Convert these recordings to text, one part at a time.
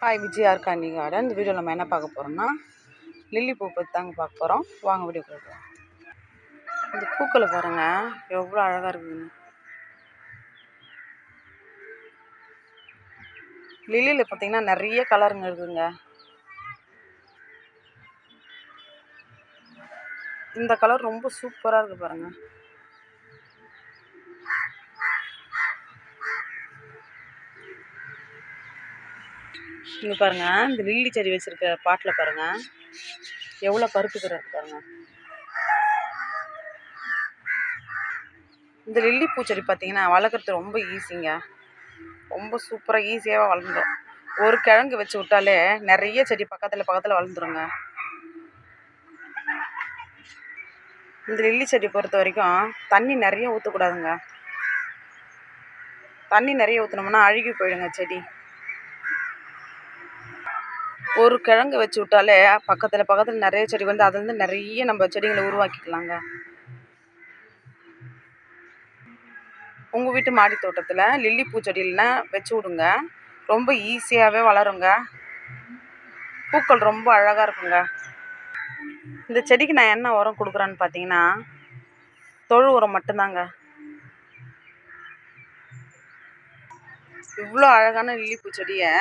Hi Vijay organic garden. இந்த வீடியோவில் நம்ம என்ன பார்க்க போகிறோம்னா லில்லி பூ பற்றி தாங்க பார்க்க போகிறோம். வாங்க வீடியோ கொடுக்குறோம். இந்த பூக்களை பாருங்கள் எவ்வளோ அழகாக இருக்குதுன்னு. லில்லியில் பார்த்தீங்கன்னா நிறைய கலருங்க இருக்குதுங்க. இந்த கலர் ரொம்ப சூப்பராக இருக்குது பாருங்கள். இங்கே பாருங்கள், இந்த லில்லி செடி வச்சுருக்க பாட்டில் பாருங்கள் எவ்வளோ பருப்பு கலர் பாருங்கள். இந்த லில்லி பூச்செடி பார்த்தீங்கன்னா வளர்க்குறது ரொம்ப ஈஸிங்க. ரொம்ப சூப்பராக ஈஸியாக வளர்ந்துடும். ஒரு கிழங்கு வச்சு விட்டாலே நிறைய செடி பக்கத்தில் வளர்ந்துருங்க. இந்த லில்லி செடி பொறுத்த வரைக்கும் தண்ணி நிறைய ஊற்றக்கூடாதுங்க. தண்ணி நிறைய ஊற்றினோம்னா அழுகி போயிடுங்க செடி. ஒரு கிழங்கு வச்சு விட்டாலே பக்கத்தில் நிறைய செடி வந்து அதுலேருந்து நிறைய நம்ம செடிகளை உருவாக்கிக்கலாங்க. உங்கள் வீட்டு மாடி தோட்டத்தில் லில்லி பூச்செடியிலாம் வச்சு விடுங்க. ரொம்ப ஈஸியாகவே வளருங்க. பூக்கள் ரொம்ப அழகாக இருக்குங்க. இந்த செடிக்கு நான் என்ன உரம் கொடுக்குறேன்னு பார்த்தீங்கன்னா தொழு உரம் மட்டும்தாங்க. இவ்வளோ அழகான லில்லி பூச்செடியை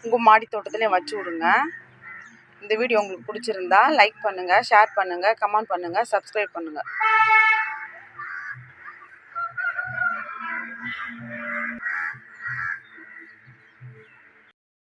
உங்கள் மாடி தோட்டத்துலேயும் வச்சு விடுங்க. இந்த வீடியோ உங்களுக்கு பிடிச்சிருந்தா லைக் பண்ணுங்கள், ஷேர் பண்ணுங்கள், கமெண்ட் பண்ணுங்கள், சப்ஸ்கிரைப் பண்ணுங்கள்.